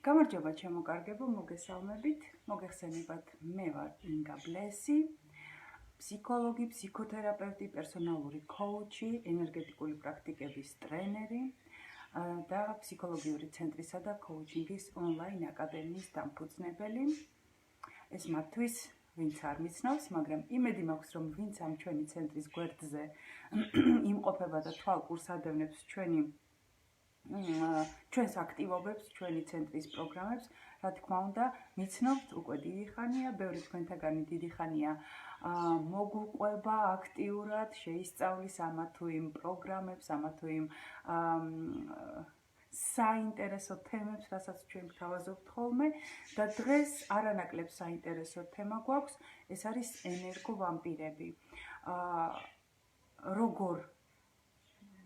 გამარჯობა ჩემო მოგესალმებით, მოგეხსენებათ, მე ვარ ინგა ბლესი, ფსიქოლოგი, ფსიქოთერაპევტი, პერსონალური კოუჩი, ენერგეტიკული პრაქტიკების ტრენერი და ფსიქოლოგიური ცენტრისა და კოუჩინგის ონლაინ აკადემიის დამფუძნებელი. ეს მათთვის, ვინც არ მიცნობს, მაგრამ იმედი მაქვს, რომ ვინც ამ ჩვენი ცენტრის გვერდზე იმყოფება და თვალყურს ადევნებს ჩვენს აქტივობებს, ჩვენი ცენტრის პროგრამებს, რა თქმა უნდა, მიცნობთ უკვე დიდი ხანია, ბევრი თქვენთაგანი დიდი ხანია მოგუყვება აქტიურად, შეისწავლის ამა თუ იმ პროგრამებს, ამა თუ იმ საინტერესო თემებს, რასაც ჩვენ გთავაზობთ ხოლმე და დღეს არანაკლებ საინტერესო თემა გვაქვს, ეს არის ენერგოვამპირები.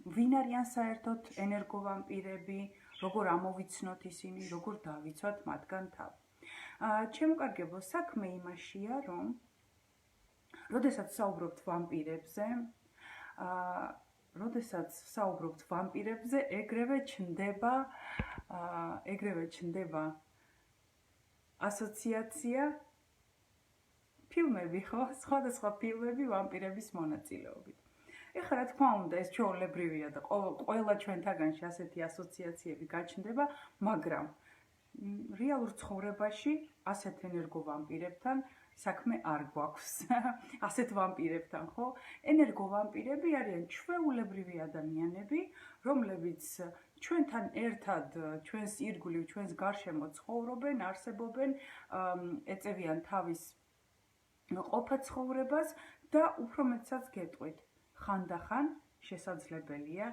ვინ არიან საერთოდ ენერგოვამპირები, როგორ ამოვიცნოთ ისინი, როგორ დავიცვათ მათგან თავი. ჩემო კარგებო, საქმე იმაშია, რომ როდესაც საუბრობთ ვამპირებზე, ეგრევე ჩნდება ასოციაცია ფილმები, ხო? სხვადასხვა ფილმები ვამპირების მონაწილეობით. ეხლა რა თქმა უნდა, ეს ჩვეულებრივია და ყველა ჩვენთაგანში ასეთი ასოციაციები გაჩნდება, მაგრამ რეალურ ცხოვრებაში ასეთ ენერგოვამპირებთან საქმე არ გვაქვს. ასეთ ვამპირებთან, ხო? ენერგოვამპირები არიან ჩვეულებრივი ადამიანები, რომლებიც ჩვენთან ერთად, ჩვენს ირგვლივ, ჩვენს გარშემო ცხოვრობენ, არსებობენ, ეწევიან თავის ყოფა ცხოვრებას და უფრო მეტსაც გეტყვით. ხანდახან შესაძლებელია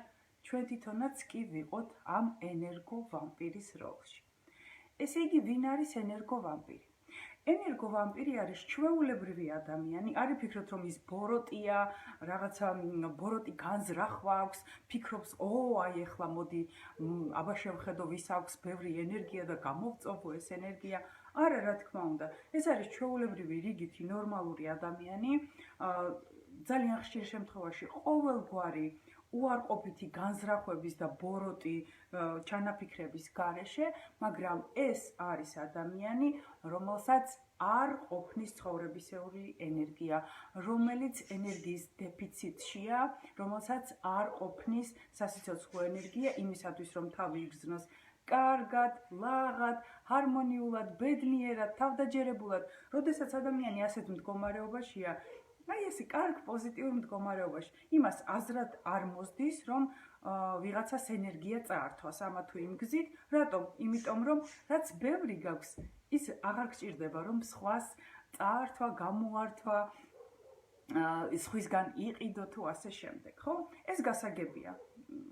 ჩვენ თვითონაც კი ვიყოთ ამ ენერგოვამპირის როლში. ესე იგი, ვინ არის ენერგოვამპირი? ენერგოვამპირი არის ჩვეულებრივი ადამიანი, არ იფიქროთ, რომ ის ბოროტია, რაღაცა ბოროტი განზრახვა აქვს, ფიქრობს, აი ეხლა მოდი, აბა შევხედო, ვის აქვს ბევრი ენერგია და გამოვწოვო ეს ენერგია. არა, რა თქმა უნდა, ეს არის ჩვეულებრივი რიგითი ნორმალური ადამიანი, ძალიან ხშირ შემთხვევაში ყოველგვარი უარყოფითი განზრახვების და ბოროტი ჩანაფიქრების გარეშე, მაგრამ ეს არის ადამიანი, რომელსაც არ ყოფნის ცხოვრებისეული ენერგია, რომელიც ენერგიის დეფიციტშია, რომელსაც არ ყოფნის სასიცოცხლო ენერგია იმისათვის, რომ თავი იგრძნოს კარგად, ლაღად, ჰარმონიულად, ბედნიერად, თავდაჯერებულად. როდესაც ადამიანი ასეთ მდგომარეობაშია, ესე კარგ პოზიტიურ მდგომარეობაში, იმას აზრად არ მოსდის, რომ ვიღაცას ენერგია წაართვას ამა თუ იმ გზით. რატომ? იმიტომ რომ რაც ბევრი გაქვს, ის აღარ გჭირდება, რომ სხვას წაართვა, გამოართვა, სხვისგან იყიდო თუ ასე შემდეგ, ხო? ეს გასაგებია.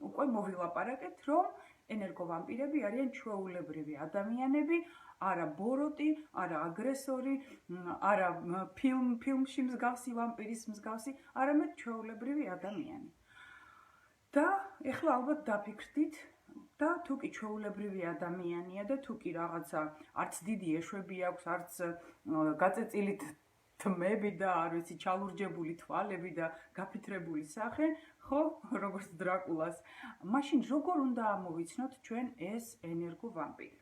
უკვე მოვილაპარაკეთ, რომ ენერგოვამპირები არიან ჩვეულებრივი ადამიანები, არა ბოროტი, არა აგრესორი, არა ფილმში მსგავსი ვამპირის მსგავსი, არამედ ჩვეულებრივი ადამიანი. და ეხლა ალბათ დაფიქრდით და თუ კი ჩვეულებრივი ადამიანია და თუ კი რაღაცა არც დიდი ეშვები აქვს, არც გაწეწილი თმები და არ ვიცი, ჩალურჯებული თვალები და გაფითრებული სახე, ხო, როგორც დრაკულას, მაშინ როგორ უნდა ამოვიცნოთ ჩვენ ეს ენერგოვამპირები?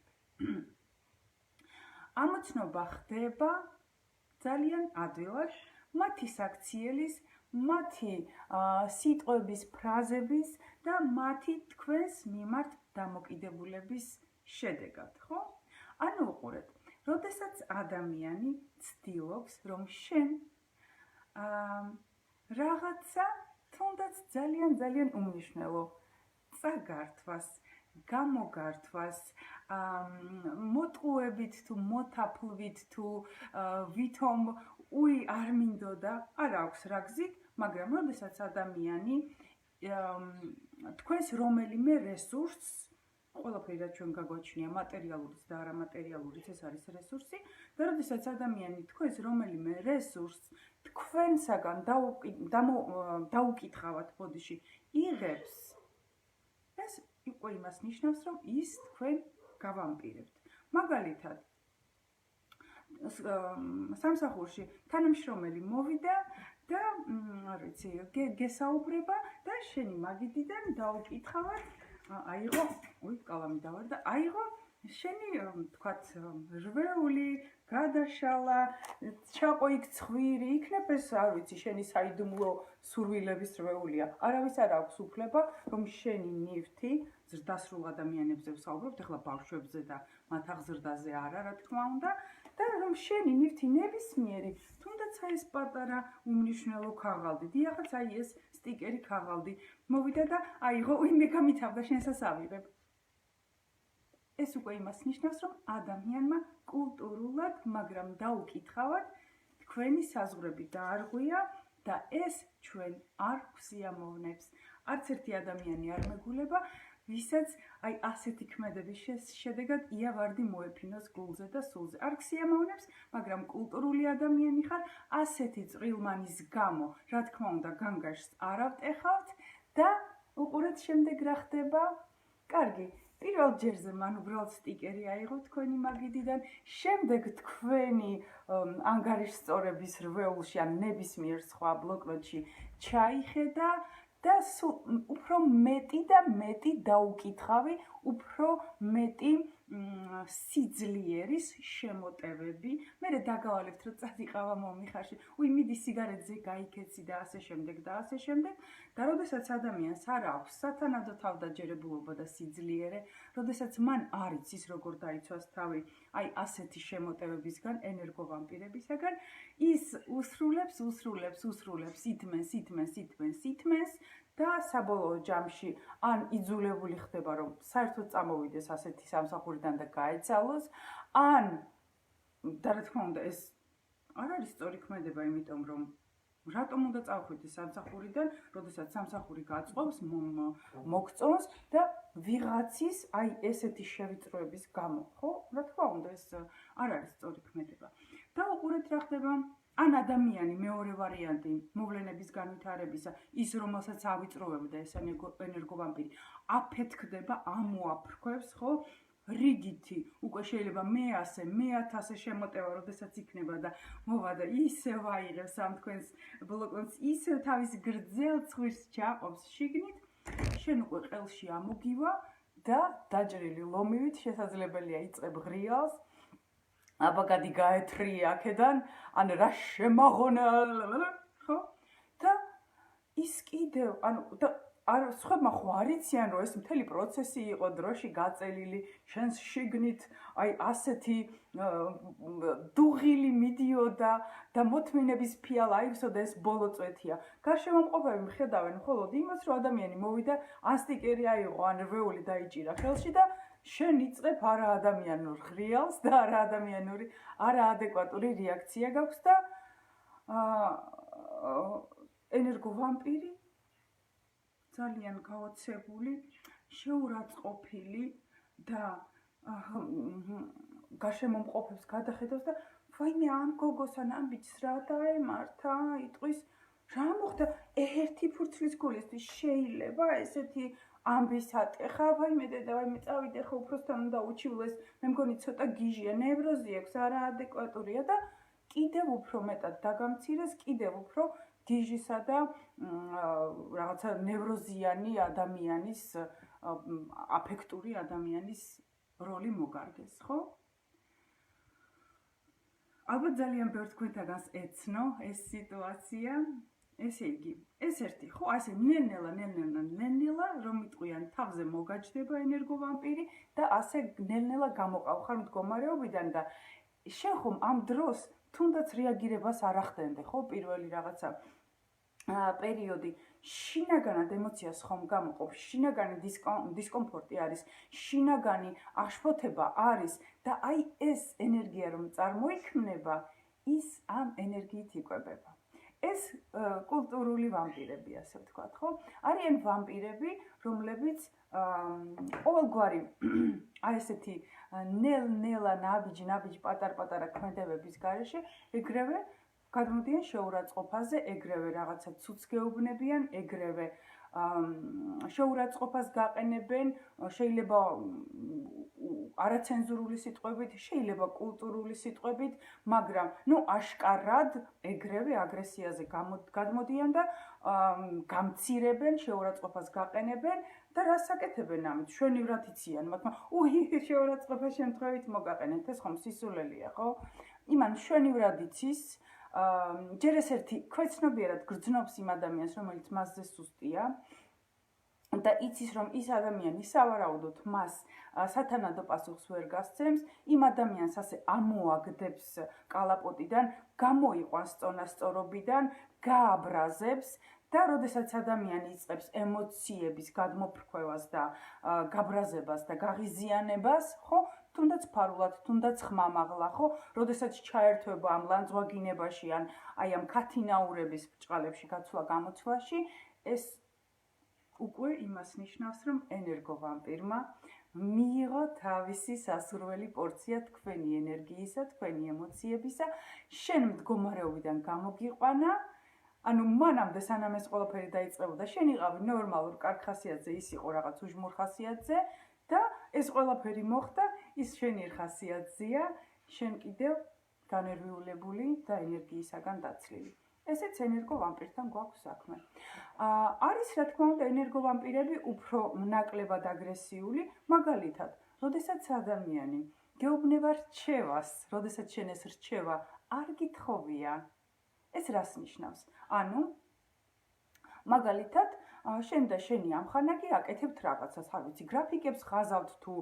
ამოცნობა ხდება ძალიან ადვილად მათი საქციელის, მათი სიტყვების, ფრაზების და მათი თქვენს მიმართ დამოკიდებულების შედეგად, ხო? ანუ უყურეთ, როდესაც ადამიანი ცდილობს, რომ შენ რაღაცა თუნდაც ძალიან უმნიშვნელო წაგართვას, გამოგართვას, მოტყუებით თუ მოთაფლვით თუ ვითომ არ მინდოდა, არ აქვს რა გზით, მაგრამ როდესაც ადამიანი თქვენს რომელიმე რესურსს, ყველაფერი რაც ჩვენ გაგვაჩნია, მატერიალურიც და არამატერიალურიც, ეს არის რესურსი, და როდესაც ადამიანი თქვენს რომელიმე რესურსს თქვენსაგან დაუკითხავად ბოდიში იღებს, ეს უკვე იმას ნიშნავს, რომ ის თქვენ გავამპირებთ. მაგალითად, სამსახურში თანამშრომელი მოვიდა და არ ვიცი, გესაუბრება და შენი მაგიდიდან დაუკითხავად, აიღო, კალამი დავარდა, აიღო შენი თქვათ რვეული გადაშალა ჩაყო იქ ცხვირი იქნებ ეს არ ვიცი შენი საიდუმლო სურვილების რვეულია არავის არ აქვს უფლება რომ შენი ნივთი ზრდასრულ ადამიანებზე ვსაუბრობთ ახლა ბავშვებზე და მათ აღზრდაზე არა რა თქმა უნდა და რომ შენი ნივთი ნებისმიერი თუნდაც აი ეს პატარა უმნიშვნელო ქაღალდი დიახაც აი ეს სტიკერი ქაღალდი მოვიდა და აიღო ვინმე გამითავდა შენს ასავიღებ ეს უკვე იმას ნიშნავს, რომ ადამიანმა კულტურულად, მაგრამ დაუკითხავად, თქვენი საზღვრები დაარღვია და ეს ჩვენ არ გვსიამოვნებს. არც ერთი ადამიანი არ მეგულება, ვისაც აი ასეთი ქმედების შედეგად იავარდი მოეფინოს გულზე და სულზე. არ გვსიამოვნებს, მაგრამ კულტურული ადამიანი ხარ, ასეთი წვრილმანის გამო, რა თქმა უნდა, განგაშს არ ავტეხავთ და უყურეთ შემდეგ რა ხდება. კარგი. პირველ ჯერზე მან უბრალოდ სტიკერი აიღო თქვენი მაგიდიდან, შემდეგ თქვენი ანგარიშსწორების რვეულში ან ნებისმიერ სხვა ბლოკნოტში ჩაიხედა და უფრო მეტი და მეტი დაუკითხავი, უფრო მეტი სიძლიერის შემოტევები. მე დაგავალებთ, რომ წადიყავა მომიხარში. უი, მიდი სიგარეტზე გაიქეცი და ასე შემდეგ და ასე შემდეგ. და როდესაც ადამიანს არ აქვს სათანადო თავდაჯერებულობა და სიძლიერე, როდესაც მან არ იცის როგორ დაიცვას თავი, აი ასეთი შემოტევებისგან, ენერგოვამპირებისგან, ის უსრულებს, ითმენს და საბოლოო ჯამში ან იძულებული ხდება, რომ საერთოდ წამოვიდეს ასეთი სამსახურიდან და გაეცალოს, ან და რა თქმა უნდა, ეს არ არის სწორი ქმედება, იმიტომ რომ რატომ უნდა წავხვიდე სამსახურიდან, როდესაც სამსახური გაწყობს, მოგწონს და ვიღაცის აი ესეთი შევიწროების გამო, ხო? რა თქმა უნდა, ეს არ არის სწორი ქმედება. და უყურეთ რა ხდება. ან ადამიანი მეორე ვარიანტი მოვლენების განვითარებისა, ის რომელსაც ავიწროვებდა ეს ენერგოვამპირი, აფეთქდება, ამოაფრქვევს, ხო? რიგითი, უკვე შეიძლება მე 1000 შემოტევა, როდესაც იქნება და მოვა და ისევ აიღებს ამ თქვენს ბლოკნოტს, ისევ თავის გრძელ ცხვირს ჩაყობს შიგნით, შენ უკვე ყელში ამოგივა და დაჭრილი ლომივით შესაძლებელია იწყებ ღრიალს, აბაგადი გაეთრია აქედან, ან რა შემაღონა, ხო? და ის კიდევ, ანუ და არ სხვებმა ხო არ იციან, რომ ეს მთელი პროცესი იყო დროში გაწელილი, შენს შიგნით აი ასეთი დუღილი მიდიოდა და მოთმინების ფიალა აივსო და ეს ბოლო წვეთია. გარშემომყოფები მხედავენ მხოლოდ იმას, რომ ადამიანი მოვიდა, ან სტიკერი აიღო, ან რვეული დაიჭირა ხელში და შენ იწყებ არაადამიანურ ღრიალს და არაადეკვატური რეაქცია გაქვს და ენერგოვამპირი ძალიან გაოცებული, შეურაცხყოფილი და გარშემომყოფებს გადახედავს და ვაიმე ამ გოგოს ან ამ ბიჭს რა დაემართა, იტყვის რა მოხდა ერთი ფურცლის გულისთვის შეიძლება ესეთი ამბის ატეხა, ვაიმე დედა, ვაიმე წავიდე ხო უფროსთან უნდა უჩივლეს, მე მგონი ცოტა გიჟია, ნევროზი აქვს, არაადეკვატურია და კიდევ უფრო მეტად დაგამცირეს, კიდევ უფრო გიჟისა და რაღაცა ნევროზიანი ადამიანის, აფექტური ადამიანის როლი მოგარგეს, ხო? ალბათ ძალიან ბევრ თქვენთაგანს ეცნო ეს სიტუაცია. ესე იგი, ეს ერთი, ხო, ასე ნელ-ნელა, რომ იტყვიან თავზე მოგაჯდება ენერგოვამპირი და ასე ნელ-ნელა გამოყავხარ მდგომარეობიდან და შენ ხომ ამ დროს თუნდაც რეაგირებას არ ახდენდე, ხო, პირველი რაღაცა პერიოდი შინაგანად ემოციას ხომ გამოყოფ, შინაგანი დისკომფორტი არის, შინაგანი აშფოთება არის და აი ეს ენერგია რომ წარმოიქმნება, ის ამ ენერგიით იკვებება. ეს კულტურული ვამპირები, ასე ვთქვათ, ხო? არიან ვამპირები, რომლებიც ყოველგვარი აი ესეთი ნელ-ნელა ნაბიჯ პატარ-პატარა ქმედებების გარეშე ეგრევე გადმოდიან შეურაცხყოფაზე, ეგრევე რაღაცა ცუცს გეუბნებიან, ეგრევე შეურაცხყოფას გაყენებენ, შეიძლება არაცენზურული სიტყვებით, შეიძლება კულტურული სიტყვებით, მაგრამ აშკარად ეგრევე აგრესიაზე გადმოდიან და გამცირებენ, შეურაცხყოფას გაყენებენ და რას აკეთებენ ამით? შვენივრად იციან, მაგრამ შეურაცხყოფა შემთხვევით მოგაყენეთ, ეს ხომ სისულელია, ხო? იმან შვენივრად იცის, ჯერ ეს ერთი ქვეცნობიერად გრძნობს იმ ადამიანს, რომელიც მასზე სუსტია და იცის, რომ ის ადამიანი სავარაუდოდ მას სათანადო პასუხს ვერ გასცემს, იმ ადამიანს ასე ამოაგდებს კალაპოტიდან, გამოიყვანს წონასწორობიდან, გააბრაზებს და როდესაც ადამიანი იწყებს ემოციების გადმოფრქვევას და გაბრაზებას და გაღიზიანებას, ხო, თუნდაც ფარულად, თუნდაც ხმამაღლა, ხო, როდესაც ჩაერთვება ამ ლანძღვაგინებაში ან აი ამ ქათინაურების ბრჭყალებში გაცვლა-გამოცვლაში, ეს უკვე იმას ნიშნავს, რომ ენერგოვამპირმა მიიღო თავისი სასურველი პორცია თქვენი ენერგიისა, თქვენი ემოციებისა, შენ მდგომარეობიდან გამოგიყვანა, ანუ მანამდე სანამ ეს ყველაფერი დაიწყებოდა, შენ იყავი ნორმალურ კარგ ხასიათზე, ის იყო რაღაც უჟმურ ხასიათზე და ეს ყველაფერი მოხდა, ის შენი ხასიათზეა, შენ კიდევ განერვიულებული და ენერგიისაგან დაცლილი. ესეც ენერგოვამპირთან გვაქვს საქმე. არის რა თქმა უნდა ენერგოვამპირები უფრო ნაკლებად აგრესიული, მაგალითად, როდესაც ადამიანი გეუბნება რჩევას, როდესაც შენ ეს რჩევა არ გითხოვია, ეს რას ნიშნავს? ანუ მაგალითად, შენ და შენი ამხანაგი აკეთებთ რაღაცას, არ ვიცი, გრაფიკებს ხაზავთ თუ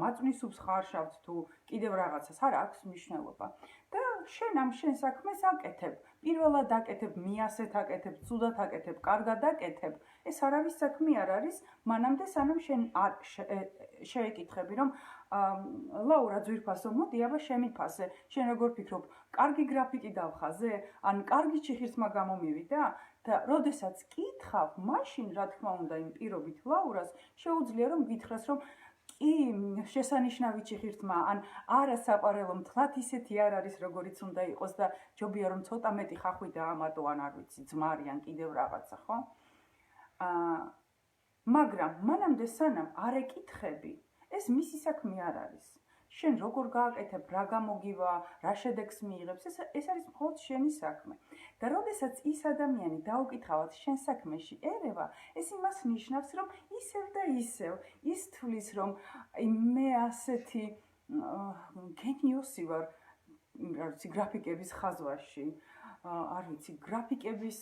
მაწვნისუბს ხარშავთ თუ კიდევ რაღაცას, არ აქვს მნიშვნელობა. და შენ ამ შენ საქმეს აკეთებ. პირველად აკეთებ, მიასეთ აკეთებ, ცუდად აკეთებ, კარგად აკეთებ. ეს არავის საქმე არ არის, მანამდე სანამ შენ არ შეეკითხები, რომ ლაურა ძვირფასო, მოდი აბა შემიფასე. შენ როგორ ფიქრობ, კარგი გრაფიკი დავხაზე? ან კარგი ჭიხირთმა გამომივიდა? და როდესაც კითხავ, მაშინ რა თქმა უნდა იმ პირობით ლაურას შეუძლია რომ გითხრას, რომ კი, შესანიშნავი ჭიხირთმა, ან არა საყვარელო მთლად ისეთი არ არის, როგორიც უნდა იყოს და ჯობია რომ ცოტა მეტი ხახვი დაამატო, ან არ ვიცი, ძმარი ან კიდევ რაღაცა, ხო? მაგრამ მანამდე სანამ არ ეკითხები, ეს მისი საქმე არ არის. შენ როგორ გააკეთებ, რა გამოგივა, რა შედეგს მიიღებს, ეს არის მხოლოდ შენი საქმე. და როდესაც ის ადამიანი დაუკითხავად შენ საქმეში ერევა, ეს იმას ნიშნავს, რომ ისევ და ისევ ის თვლის, რომ მე ასეთი გენიოსი ვარ, არ ვიცი, გრაფიკების ხაზვაში, არ ვიცი, გრაფიკების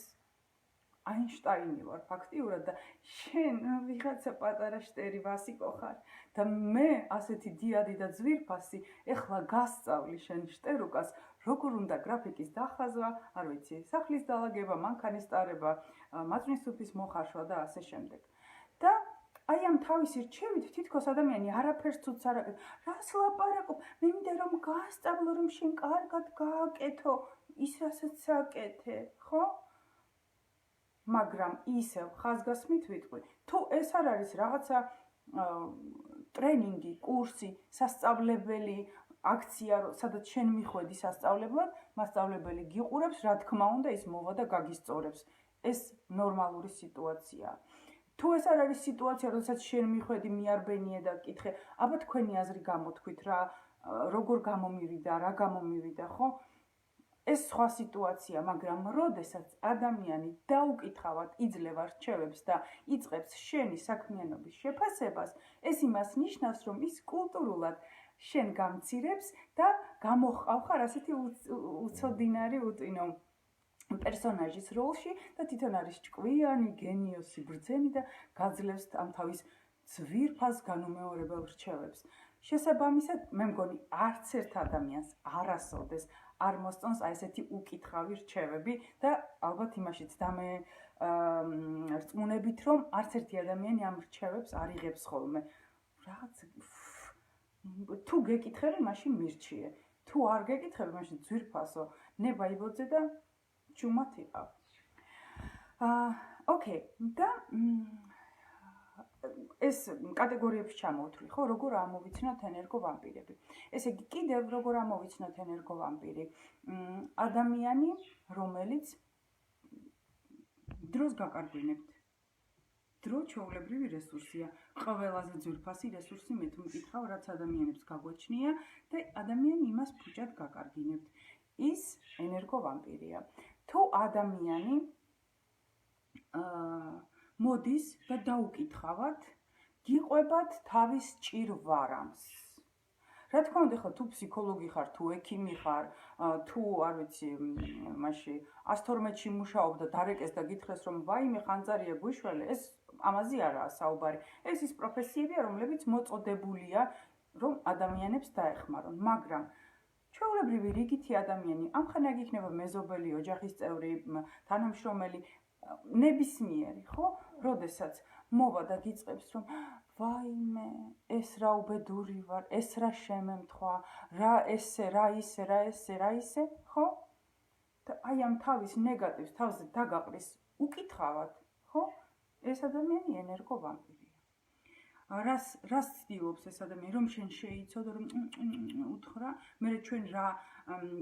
აინშტაინი ვარ ფაქტიურად და შენ ვიღაცა პატარა შტერი ვასიკო ხარ და მე ასეთი დიადი და ძვირფასი ეხლა გასწავლი შენ შტერუკას როგორ უნდა გრაფიკის დახაზვა, არ ვიცი, სახლის დალაგება, მანქანის ტარება, მაწვნისუფის მოხარშვა და ასე შემდეგ. და აი ამ თავისი რჩევით თითქოს ადამიანი არაფერს ცუდს არ აკეთებს. რას ლაპარაკობ? მე მინდა რომ გაასწავლო, რომ შენ კარგად გააკეთო, ის რასაც აკეთე, ხო? მაგრამ ისევ ხაზგასმით ვიტყვი, თუ ეს არ არის რაღაცა ტრენინგი, კურსი, სასწავლებელი აქცია, სადაც შენ მიხვედი სასწავლებლად, მასწავლებელი გიყურებს, რა თქმა უნდა, ის მოვა და გაგისწორებს. ეს ნორმალური სიტუაციაა. თუ ეს არ არის სიტუაცია, როდესაც შენ მიხვედი, მიარბენიე და კითხე, აბა თქვენი აზრი გამოთქვით რა, როგორ გამომივიდა, რა გამომივიდა, ხო? ეს სხვა სიტუაცია, მაგრამ როდესაც ადამიანი დაუკითხავად იძლევა რჩევებს და იწყებს შენი საქმიანობის შეფასებას, ეს იმას ნიშნავს, რომ ის კულტურულად შენ გამცირებს და გამოჰყავ ხარ ასეთი უცოდინარი უტინო პერსონაჟის როლში და თვითონ არის ჭკვიანი, გენიოსი, ბრძენი და გაძლევს ამ თავის ძვირფას განუმეორებელ რჩევებს. შესაბამისად, მე მგონი არც ერთ ადამიანს არასოდეს არ მოსწონს აი ესეთი უკითხავი რჩევები და ალბათ იმაშიც დამე რწმუნებით, რომ არც ერთი ადამიანი ამ რჩევებს არ იღებს ხოლმე. რაღაც თუ გეკითხები, მაშინ მირჩიე. თუ არ გეკითხები, მაშინ ძვირფასო, ნება იბოძე და ჩუმად იყავ. ოკეი, და ეს კატეგორიებში ჩამოვთვლი, ხო, როგორ ამოვიცნოთ ენერგოვამპირები. ესე იგი, კიდევ როგორ ამოვიცნოთ ენერგოვამპირი? ადამიანი, რომელიც დროს გაკარგვინებთ. დრო ჩვეულებრივი რესურსია. ყველაზე ძვირფასი რესურსი მე თუ მკითხავ, რაც ადამიანებს გაგვაჩნია და ადამიანი იმას ფუჭად გაკარგინებთ. ის ენერგოვამპირია. თუ ადამიანი მოდის და დაუკითხავად, გიყვებათ თავის ჭირვარამს. რა თქმა უნდა, ხო თუ ფსიქოლოგი ხარ, თუ ექიმი ხარ, თუ არ ვიცი, მაშინ 112-ში მუშაობ და დარეკეს და გითხრეს რომ ვაიმე ხანძარია გვიშველე, ეს ამაზე არაა საუბარი. ეს ის პროფესიებია, რომლებიც მოწოდებულია რომ ადამიანებს დაეხმარონ, მაგრამ ჩვეულებრივი რიგითი ადამიანი, ამხანაგ იქნება მეზობელი, ოჯახის წევრი, თანამშრომელი, ნებისმიერი, ხო? როდესაც მოვა და გიწყებს რომ ვაიმე, ეს რა უბედური ვარ, ეს რა შემემთხვა, რა ესე, რა ისე, რა ესე, რა ისე, ხო? და აი ამ თავის ნეგატივს თავზე დაგაყრის უკითხავად, ხო? ეს ადამიანი ენერგო ვამპირია. რას ცდილობს ეს ადამიანი, რომ შენ შეიცოდო, რომ უთხრა, მე ჩვენ რა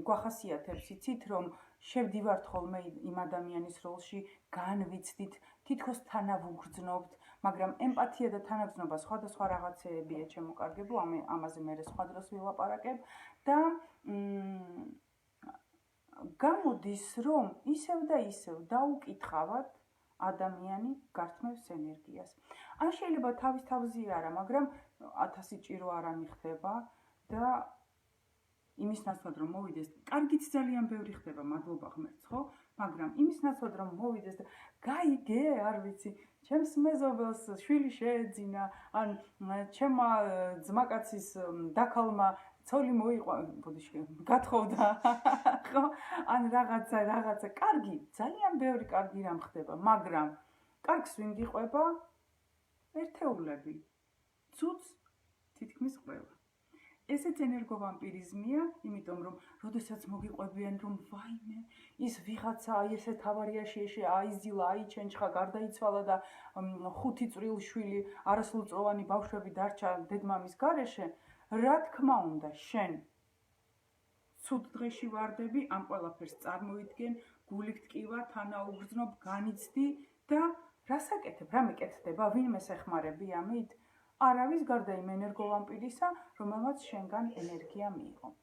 გვახასიათებს, იცით, რომ შევდივართ ხოლმე იმ ადამიანის როლში, განვიცდით, თითქოს თანავუგრძნობთ, მაგრამ ემპათია და თანაგრძნობა სხვადასხვა რაღაცეებია, ჩემოკარგებო, ამაზე მე სხვა დროს ვილაპარაკებ და გამოდის, რომ ისევ და ისევ დაუკითხავად ადამიანი გართმევს ენერგიას. ან შეიძლება თავის-თავზე არა, მაგრამ 1000 ჭირო არ ამიხდება და იმის ნაცვლად რომ მოვიდეს, კარგიც ძალიან ბევრი ხდება, მადლობა ღმერთს, ხო? მაგრამ იმის ნაცვლად რომ მოვიდეს და გაიგე, არ ვიცი, ჩემს მეზობელს შვილი შეეძინა, ან ჩემმა ძმაკაცის დაქალმა ცოლი მოიყვა, ბოდიში, გათხოვდა, ხო? ან რაღაცა, კარგი, ძალიან ბევრი კარგი რამ ხდება, მაგრამ კარგს ვინ გიყვება? ერთეულები. ცუცს თითქმის ყველა. ესეც ენერგოვამპირიზმია, იმიტომ რომ როდესაც მოგიყვებიან რომ ვაიმე, ის ვიღაცა აი ესეთ ავარიაში აიზილა, აიჩენჩხა, გარდაიცვალა და 5 წვრილი შვილი, არასრულწლოვანი ბავშვები დარჩა დედმამის გარეშე, რა თქმა უნდა, შენ ცუდ დღეში ვარდები, ამ ყველაფერს წარმოიდგენ, გულით ტკივა, თანაუგრძნობ, განიცდი და რასაკეთებ, რა მეკეთდება, ვინმეს ეხმარები ამით? არავის გარდა იმ ენერგოვამპირისა, რომელმაც შენგან ენერგია მიიღო.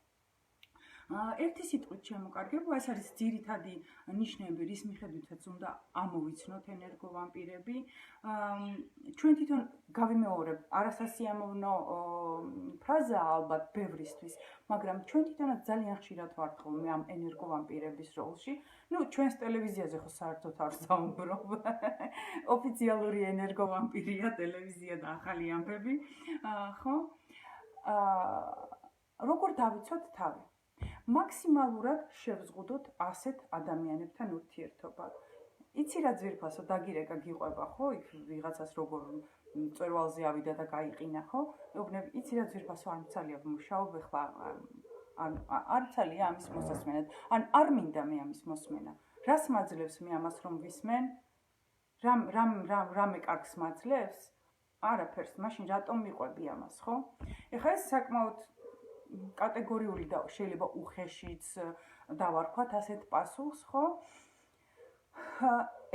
ერთი სიტყვით შემოკარგებო, ეს არის ძირითადი ნიშნები, რის მიხედვითაც უნდა ამოვიცნოთ ენერგოვამპირები. ჩვენ თვითონ გავიმეორებ, არასასიამოვნო ფრაზაა ალბათ ბევრისთვის, მაგრამ ჩვენ თვითონაც ძალიან ხშირად ვართ ხოლმე ამ ენერგოვამპირების როლში. ჩვენს ტელევიზიაზე ხო საერთოდ არ საუბრობ. ოფიციალური ენერგოვამპირია ტელევიზია და ახალი ამბები, ხო? როგორ დავიცვათ თავი? მაქსიმალურად შევზღუდოთ ასეთ ადამიანებთან ურთიერთობა. იცი რა ძვირფასო დაგირეკა გიყვება, ხო? იქ ვიღაცას როგორ მწვერვალზე ავიდა და გაიყინა, ხო? ეუბნები, იცი რა ძვირფასო არ მცალია ვმუშაობ ახლა არ მცალია ამის მოსასმენად. ან არ მინდა მე ამის მოსმენა. რას მაძლევს მე ამას რომ ვისმენ? რამე კარგს მაძლევს? არაფერს, მაშინ რატომ მიყვები ამას, ხო? ეხლა ეს საკმაოდ კატეგორიული და შეიძლება უხეშიც დავარქვათ ასეთ პასუხს, ხო?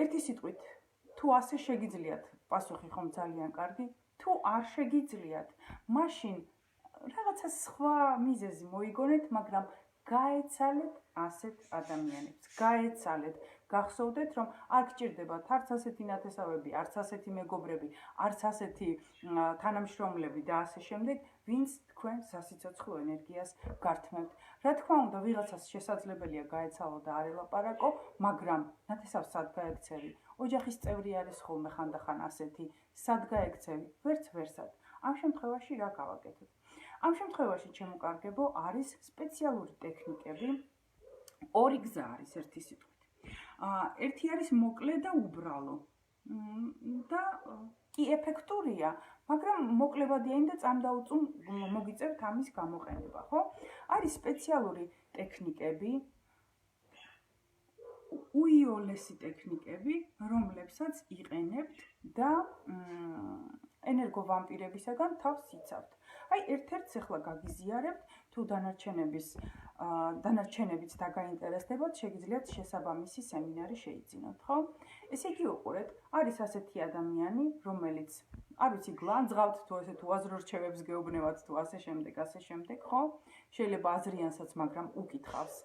ერთი სიტყვით, თუ ასე შეგიძლიათ, პასუხი ხომ ძალიან კარგი, თუ არ შეგიძლიათ, მაშინ რაღაცა სხვა მიზეზი მოიგონეთ, მაგრამ გაეცალეთ ასეთ ადამიანებს, გაეცალეთ, გახსოვდეთ, რომ არ გჭირდებათ არც ასეთი ნათესავები, არც ასეთი მეგობრები, არც ასეთი თანამშრომლები და ასე შემდეგ, ვინც თქვენ სასიცოცხლო ენერგიას გართმევთ. რა თქმა უნდა, ვიღაცას შესაძლებელია გაეცალო და არ ელაპარაკო, მაგრამ ნათესავს სად გაექცევი? ოჯახის წევრი არის ხოლმე ხანდახან ასეთი, სად გაექცევი? ვერცად. ამ შემთხვევაში რა გავაკეთოთ? ამ შემთხვევაში ჩემოკარგებო არის სპეციალური ტექნიკები. ორი გზა არის ერთი სიტყვით. ერთი არის მოკლე და უბრალო. და კი ეფექტურია, მაგრამ მოკლებადიანი და წამდაუწუნ მოგიწევთ ამის გამოყენება, ხო? არის სპეციალური ტექნიკები, უიოლესი ტექნიკები, რომლებსაც იყენებთ და ენერგოვამპირებისაგან თავს იცავთ. აი, ერთ-ერთს ახლა გაგიზიარებთ, თუ დანარჩენებიც დაგაინტერესდებათ, შეგიძლიათ შესაბამისი სემინარი შეიძინოთ, ხო? ესე იგი უყურეთ, არის ასეთი ადამიანი, რომელიც არ ვიცი, გლანძღავთ თუ ესეთ უაზრო რჩევებს გეუბნევათ თუ ასე შემდეგ, ხო? შეიძლება აზრიანსაც, მაგრამ უკითხავს.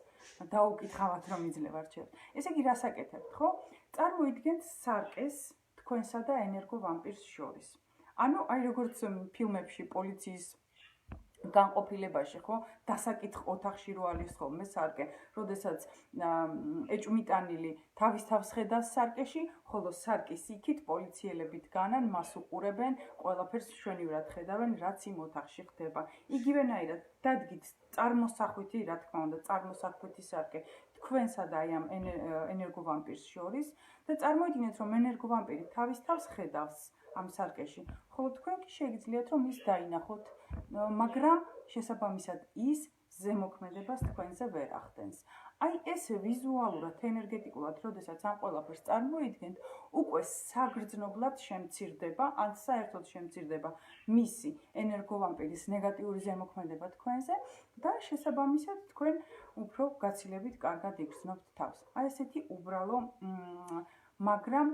დაუკითხავთ რომ იძლევა რჩევებს. ესე იგი რასაკეთებთ, ხო? წარმოიდგენთ სარკეს თქვენსა და ენერგოვამპირს შორის. ანუ აი როგორც ფილმებში პოლიციის განყოფილებაში ხო დასაკითხ ოთახში რო არის ხოლმე სარკე, როდესაც ეჭვმიტანილი თავის თავს ხედავს სარკეში, ხოლო სარკის იქით პოლიციელები დგანან, მას უყურებენ, ყველაფერს მშვენივრად ხედავენ, რაც იმ ოთახში ხდება. იგივენაირად დადგით წარმოსახვითი, რა თქმა უნდა, წარმოსახვითი სარკე თქვენსა და აი ამ ენერგოვამპირს შორის და წარმოიდგინეთ, რომ ენერგოვამპირი თავის თავს ხედავს ამ სარკეში, ხოლო თქვენ კი შეგიძლიათ რომ ის დაინახოთ, მაგრამ შესაბამისად ის ზემოქმედებას თქვენზე ვერ ახდენს. აი ეს ვიზუალურად, ენერგეტიკულად, როდესაც ამ ყველაფერს წარმოიდგენთ, უკვე საგრძნობლად შემცირდება, ან საერთოდ შემცირდება მისი ენერგოვამპირის ნეგატიური ზემოქმედება თქვენზე და შესაბამისად თქვენ უფრო გაცილებით კარგად იგრძნობთ თავს. აი ესეთი უბრალო, მაგრამ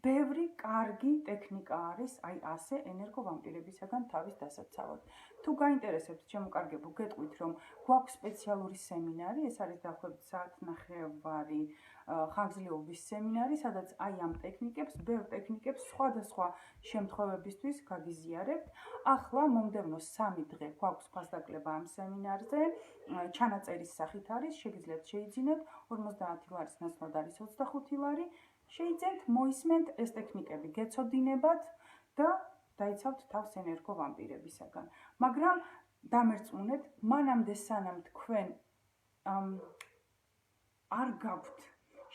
ბევრი კარგი ტექნიკა არის აი ასე ენერგოვამპირებისაგან თავის დასაცავად. თუ გაინტერესებთ შემოკარგებო, გეტყვით რომ გვაქვს სპეციალური სემინარი, ეს არის დაახლოებით საათნახევარი ხანგრძლივობის სემინარი, სადაც აი ამ ტექნიკებს, ბევრ ტექნიკებს სხვადასხვა შემთხვევებისთვის გაგიზიარებთ. ახლა მომდევნო 3 დღე გვაქვს ფასდაკლება ამ სემინარზე, ჩანაწერის სახით არის, შეგიძლიათ შეიძინოთ 50 ლარის ნაცვლად არის 25 ლარი. Შეიძენთ, მოისმენთ ეს ტექნიკები, გეცოდინებათ და დაიცავთ თავს ენერგოვამპირებისაგან. მაგრამ დამერწმუნეთ, მანამდე სანამ თქვენ არ გაქვთ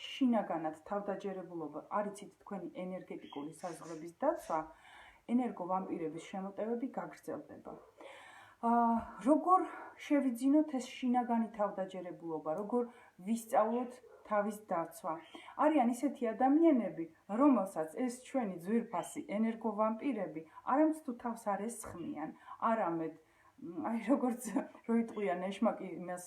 შინაგანად თავდაჯერებულობა, არ იცით თქვენი ენერგეტიკული საზღვრების დაცვა, ენერგოვამპირების შემოტევები გაგრძელდება. როგორ შევიძინოთ ეს შინაგანი თავდაჯერებულობა, როგორ ვისწავლოთ თავის დაცვა. არიან ისეთი ადამიანები, რომელსაც ეს ჩვენი ძვირფასი ენერგოვამპირები არამც თუ თავს არ ესხმიან, არამედ აი როგორც რო იტყვიან ეშმაკი იმას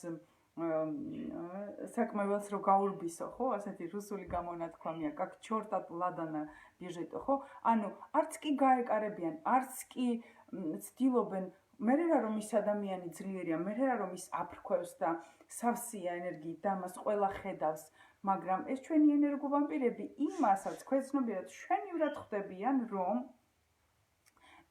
საკმეველს რო გაურბისო, ხო, ასეთი რუსული გამონათქვამია, как чёрта ладана бежит, ხო? ანუ არც კი გაეკარებიან, არც კი ცდილობენ მერე რომ ის ადამიანი ძლიერია, მერე რომ ის აფრქვევს და სავსეა ენერგიით და მას ყველა ხედავს, მაგრამ ეს ჩვენი ენერგოვამპირები იმასაც ქვეცნობიერად მშვენივრად ხვდებიან, რომ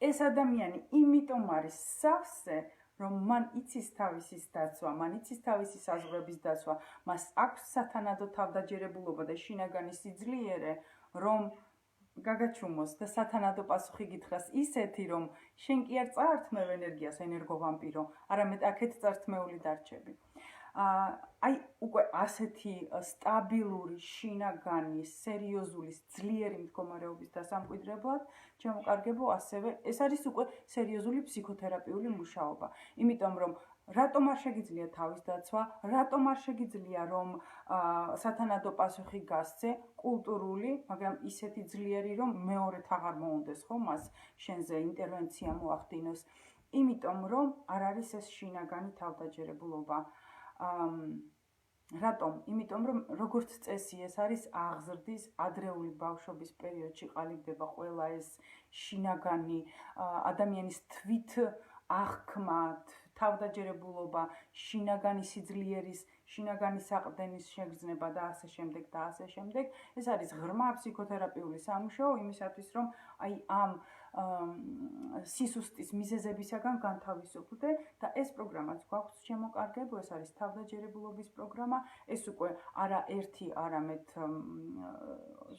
ეს ადამიანი იმიტომ არის სავსე, რომ მან იცის თავისი დაცვა, მან იცის თავისი საზღვრების დაცვა, მას აქვს სათანადო თავდაჯერებულობა და შინაგანი სიძლიერე, რომ გაგაჩუმოს და სათანადო პასუხი გითხრას ისეთი, რომ შენ კი არ წაართმევ ენერგიას ენერგოვამპირო, არამედ აქეთ წართმეული დარჩები. აი უკვე ასეთი სტაბილური, შინაგანი, სერიოზული, ძლიერი მდგომარეობის დასამკვიდრებლად, ჩემოკარგებო, ასევე ეს არის უკვე სერიოზული ფსიქოთერაპიული მუშაობა. იმიტომ რომ რატომ არ შეგიძლია თავის დაცვა, რატომ არ შეგიძლია რომ სათანადო პასუხი გასცე, კულტურული, მაგრამ ისეთი ძლიერი, რომ მეორედ აღარ მოუნდეს ხო მას შენზე ინტერვენცია მოახდინოს, იმიტომ რომ არ არის ეს შინაგანი თავდაჯერებულობა. რატომ? იმიტომ რომ როგორც წესი ეს არის აღზრდის ადრეული ბავშვობის პერიოდში ყალიბდება ყველა ეს შინაგანი ადამიანის თვით აღქმა, თავდაჯერებულობა, შინაგანი სიძლიერის, შინაგანი საყრდენის შეგრძნება და ასე შემდეგ და ასე შემდეგ. ეს არის ღრმა ფსიქოთერაპიული სამუშაო იმისათვის, რომ აი ამ სისუსტის მიზეზებისაგან განთავისუფლდე და ეს პროგრამაც გვაქვს შემოკარგებო, ეს არის თავდაჯერებულობის პროგრამა, ეს უკვე არა ერთი, არამედ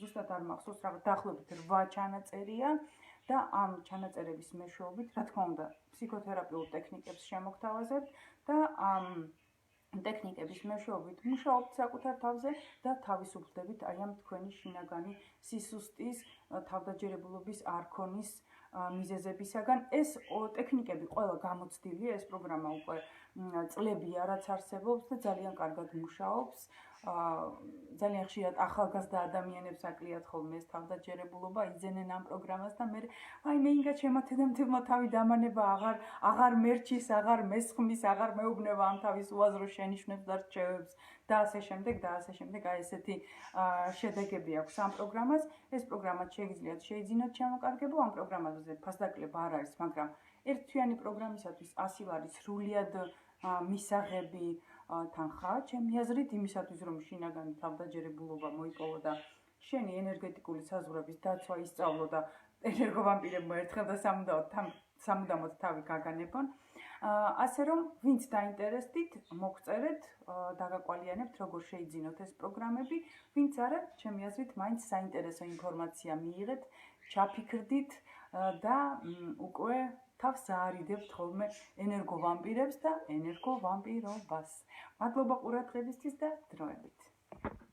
ზუსტად არ მახსოვს, რაღაც დაახლოებით 8 ჩანაწერია და ამ ჩანაწერების მეშვეობით, რა თქმა უნდა, ფსიქოთერაპიულ ტექნიკებს შემოგთავაზებთ და ამ ტექნიკების მეშვეობით მუშაობთ საკუთარ თავზე და თავისუფლდებით აი ამ თქვენი შინაგანი სისუსტის, თავდაჯერებულობის არქონის მიზეზებისაგან. ეს ტექნიკები ყველა გამოცდილია, ეს პროგრამა უკვე წლებია რაც არსებობს და ძალიან კარგად მუშაობს. ძალიან ხშირად ახალგაზრდა ადამიანებს აკლიათ ხოლმე ეს თავდაჯერებულობა, იძენენ ამ პროგრამას და მე მეინგა ჩემათედამთილმა თავი დამანება აღარ მერჩის, აღარ მესხმის, აღარ მეუბნება ამ თავის უაზრო შენიშვნებს და რჩევებს და ასე შემდეგ და ასე შემდეგ. აი ესეთი შედეგები აქვს ამ პროგრამას. ეს პროგრამაც შეგიძლიათ შეიძინოთ შემოკარგებო, ამ პროგრამაზე ფასდაკლება არ არის, მაგრამ ერთთვიანი პროგრამისათვის 100 ლარი სრულად მისაღები თანხაა, ჩემი აზრით, იმისათვის რომ შინაგანი თავდაჯერებულობა მოიპოვო და შენი ენერგეტიკული საზღვრების დაცვა ისწავლო და ენერგოვამპირებმა ერთხელ და სამუდამოდ თავი გაგანებონ. ასე რომ, ვინც დაინტერესდით, მოგწერეთ, დაგაკვალიანებთ, როგორ შეიძინოთ ეს პროგრამები, ვინც არა, ჩემი აზრით, მაინც საინტერესო ინფორმაცია მიიღეთ, ჩაფიქრდით და უკვე თავს აარიდებთ ხოლმე ენერგოვამპირებს და ენერგოვამპირობას. მადლობა ყურადღებისთვის და დროებით.